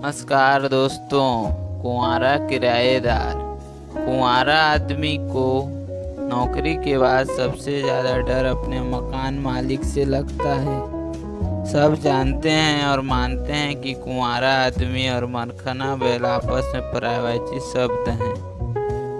नमस्कार दोस्तों। कुंवारा किराएदार। कुंवारा आदमी को नौकरी के बाद सबसे ज़्यादा डर अपने मकान मालिक से लगता है। सब जानते हैं और मानते हैं कि कुंवारा आदमी और मरखना बैल आपस में पर्यायवाची शब्द हैं।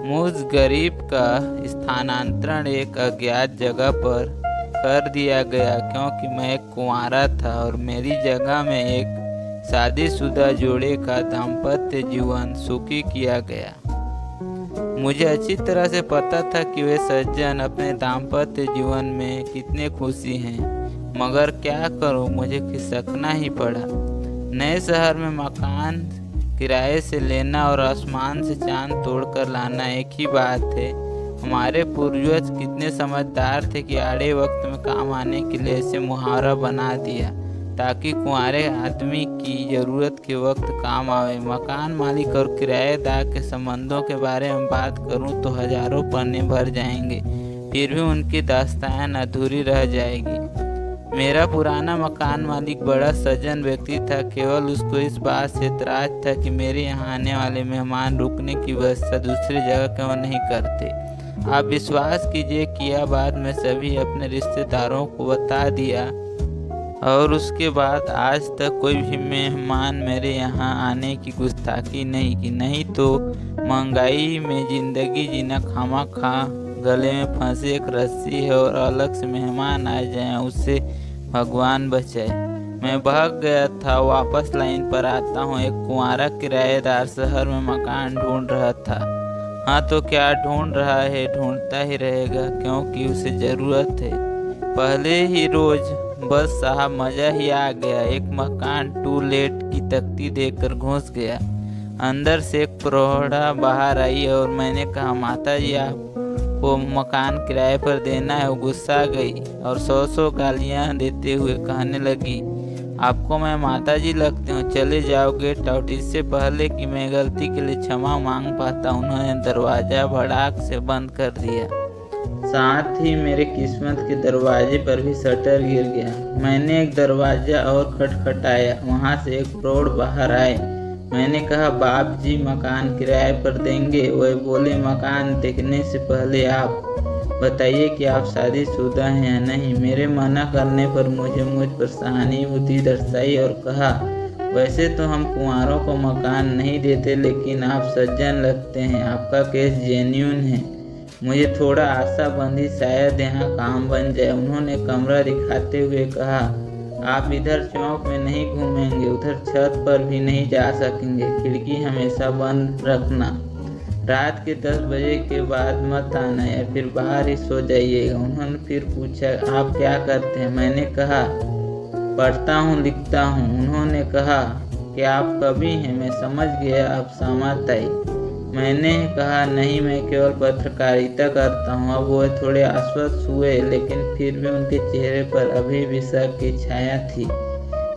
मुझ गरीब का स्थानांतरण एक अज्ञात जगह पर कर दिया गया क्योंकि मैं एक कुंवारा था और मेरी जगह में एक शादीशुदा जोड़े का दाम्पत्य जीवन सुखी किया गया। मुझे अच्छी तरह से पता था कि वे सज्जन अपने दाम्पत्य जीवन में कितने खुशी हैं, मगर क्या करूं, मुझे खिसकना ही पड़ा। नए शहर में मकान किराए से लेना और आसमान से चांद तोड़कर लाना एक ही बात है। हमारे पूर्वज कितने समझदार थे कि आड़े वक्त में काम आने के लिए ऐसे मुहावरा बना दिया ताकि कुंवारे आदमी की ज़रूरत के वक्त काम आवे। मकान मालिक और किराएदार के संबंधों के बारे में बात करूं तो हजारों पन्ने भर जाएंगे, फिर भी उनकी दास्तान अधूरी रह जाएगी। मेरा पुराना मकान मालिक बड़ा सज्जन व्यक्ति था। केवल उसको इस बात से एतराज था कि मेरे यहाँ आने वाले मेहमान रुकने की व्यवस्था दूसरी जगह क्यों नहीं करते। आप विश्वास कीजिए कि यह बात मैं सभी अपने रिश्तेदारों को बता दिया और उसके बाद आज तक कोई भी मेहमान मेरे यहाँ आने की गुस्ताखी नहीं की। नहीं तो महंगाई में ज़िंदगी जीना खामखा गले में फंसे एक रस्सी है और अलग से मेहमान आ जाएं उससे भगवान बचाए। मैं भाग गया था, वापस लाइन पर आता हूँ। एक कुंवारा किराएदार शहर में मकान ढूंढ रहा था। हाँ तो क्या ढूंढ रहा है, ढूंढता ही रहेगा क्योंकि उसे ज़रूरत है। पहले ही रोज़ बस साहब मज़ा ही आ गया। एक मकान टू लेट की तख्ती देखकर घुस गया। अंदर से एक प्रौढ़ा बाहर आई और मैंने कहा, माता जी आपको मकान किराए पर देना है। वो गुस्सा गई और 100 गालियाँ देते हुए कहने लगी, आपको मैं माता जी लगती हूँ, चले जाओ गेट आउट। इससे पहले कि मैं गलती के लिए क्षमा मांग पाता उन्होंने दरवाज़ा भड़ाक से बंद कर दिया। साथ ही मेरे किस्मत के दरवाजे पर भी शटर गिर गया। मैंने एक दरवाज़ा और खटखटाया, वहाँ से एक प्रौढ़ बाहर आए। मैंने कहा, बाप जी मकान किराए पर देंगे? वह बोले, मकान देखने से पहले आप बताइए कि आप शादीशुदा हैं या नहीं। मेरे मना करने पर मुझ पर सहानुभूति दर्शाई और कहा, वैसे तो हम कुंवारों को मकान नहीं देते, लेकिन आप सज्जन लगते हैं, आपका केस जेन्युइन है। मुझे थोड़ा आशा बंधी, शायद यहाँ काम बन जाए। उन्होंने कमरा दिखाते हुए कहा, आप इधर चौक में नहीं घूमेंगे, उधर छत पर भी नहीं जा सकेंगे, खिड़की हमेशा बंद रखना, रात के 10 बजे के बाद मत आना या फिर बाहर ही सो जाइएगा। उन्होंने फिर पूछा, आप क्या करते हैं? मैंने कहा, पढ़ता हूँ लिखता हूँ। उन्होंने कहा कि आप कवि हैं? मैं समझ गया अब समझ आई। मैंने कहा, नहीं, मैं केवल पत्रकारिता करता हूँ। अब वो थोड़े आश्वस्त हुए, लेकिन फिर भी उनके चेहरे पर अभी भी शक की छाया थी।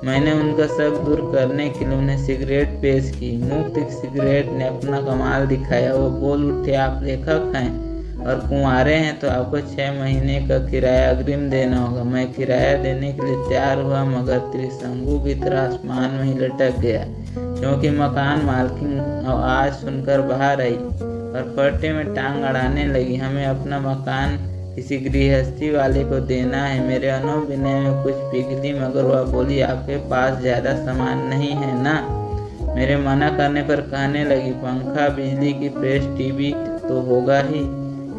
मैंने उनका शक दूर करने के लिए उन्हें सिगरेट पेश की। मुफ्त सिगरेट ने अपना कमाल दिखाया। वो बोल उठे, आप लेखक हैं और कुंवारे हैं तो आपको 6 महीने का किराया अग्रिम देना होगा। मैं किराया देने के लिए तैयार हुआ, मगर त्रिशंकु की तरह आसमान में ही लटक गया, क्योंकि मकान मालकिन आवाज़ सुनकर बाहर आई और पर्टे में टांग अड़ाने लगी। हमें अपना मकान किसी गृहस्थी वाले को देना है। मेरे अनुविनय में कुछ पिघली, मगर वह बोली, आपके पास ज़्यादा सामान नहीं है ना? मेरे मना करने पर कहने लगी, पंखा, बिजली की प्रेस, टीवी तो होगा ही।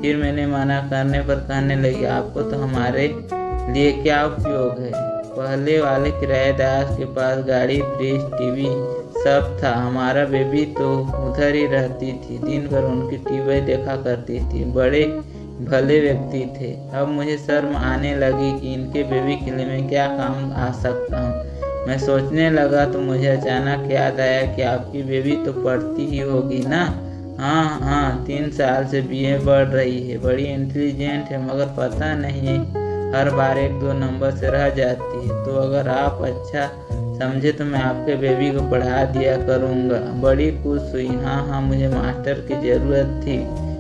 फिर मैंने मना करने पर कहने लगी, आपको तो हमारे लिए क्या उपयोग है? पहले वाले किराएदार के पास गाड़ी, फ्रिज, टीवी सब था। हमारा बेबी तो उधर ही रहती थी, दिन भर उनकी टीवी देखा करती थी। बड़े भले व्यक्ति थे। अब मुझे शर्म आने लगी कि इनके बेबी के लिए मैं क्या काम आ सकता हूँ। मैं सोचने लगा तो मुझे अचानक याद आया कि आपकी बेबी तो पढ़ती ही होगी ना? हाँ, 3 साल से बीए पढ़ रही है, बड़ी इंटेलिजेंट है, मगर पता नहीं हर बार 1-2 नंबर से रह जाती है। तो अगर आप अच्छा समझे तो मैं आपके बेबी को पढ़ा दिया करूँगा। बड़ी खुश हुई। हाँ, मुझे मास्टर की ज़रूरत थी।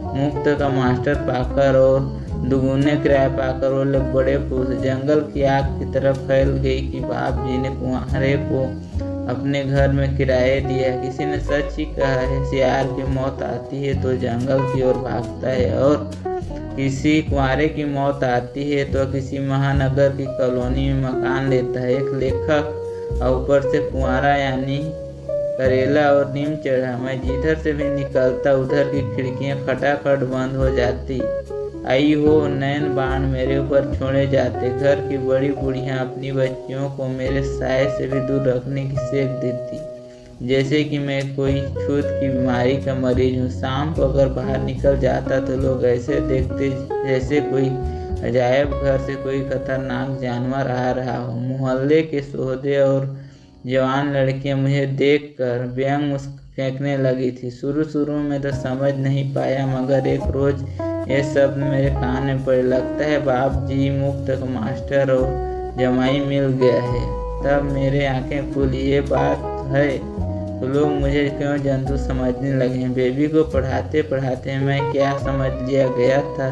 मुफ्त का मास्टर पाकर और दुगुने किराया पाकर वो लोग बड़े खुश। जंगल की आग की तरफ फैल गई कि बाप जी ने कुंवारे को अपने घर में किराए दिया। किसी ने सच ही कहा है, सियार की मौत आती है तो जंगल की ओर भागता है, और किसी कुंवारे की मौत आती है तो किसी महानगर की कॉलोनी में मकान लेता है। एक लेखक और ऊपर से कुंवारा, यानी करेला और नीम चढ़ा। मैं जिधर से भी निकलता उधर की खिड़कियां खटाखट बंद हो जाती। आई हो नैन बाण मेरे ऊपर छोड़े जाते। घर की बड़ी बूढ़ियां अपनी बच्चियों को मेरे साय से भी दूर रखने की सेक देती, जैसे कि मैं कोई छूत की बीमारी का मरीज हूँ। शाम को अगर बाहर निकल जाता तो लोग ऐसे देखते जैसे कोई अजायब घर से कोई खतरनाक जानवर आ रहा हो। मोहल्ले के सोहदे और जवान लड़कियां मुझे देखकर व्यंग फेंकने लगी थी। शुरू में तो समझ नहीं पाया, मगर एक रोज ये शब्द मेरे कान में पड़े, लगता है बाप जी मुफ्त का मास्टर और जमाई मिल गया है। तब मेरे आंखें खुली, ये बात है तो लोग मुझे क्यों जंतु समझने लगे। बेबी को पढ़ाते पढ़ाते मैं क्या समझ लिया गया था,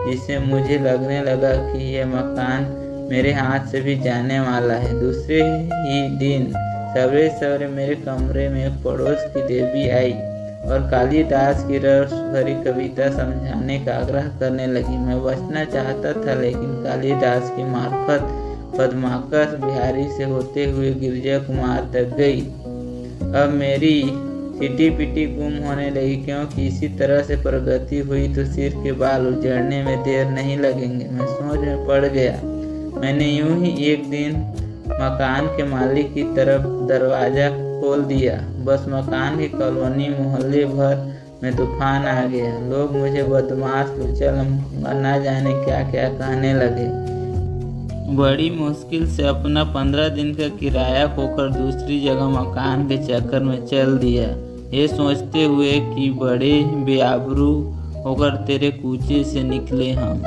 जिससे मुझे लगने लगा कि यह मकान मेरे हाथ से भी जाने वाला है। दूसरे ही दिन सवेरे सवेरे मेरे कमरे में एक पड़ोस की देवी आई और कालिदास की रस भरी कविता समझाने का आग्रह करने लगी। मैं बचना चाहता था, लेकिन कालिदास की मार्फत पद्माकर बिहारी से होते हुए गिरजा कुमार तक गई। अब मेरी सिटी पिटी गुम होने लगी, क्योंकि इसी तरह से प्रगति हुई तो सिर के बाल उजड़ने में देर नहीं लगेंगे। मैं सोच में पड़ गया। मैंने यूं ही एक दिन मकान के मालिक की तरफ दरवाजा खोल दिया। बस मकान की कॉलोनी मोहल्ले भर में तूफान आ गया। लोग मुझे बदमाश, लुचल, न जाने क्या क्या कहने लगे। बड़ी मुश्किल से अपना 15 दिन का किराया खोकर दूसरी जगह मकान के चक्कर में चल दिया, ये सोचते हुए कि बड़े बेआबरू होकर तेरे कूचे से निकले हम।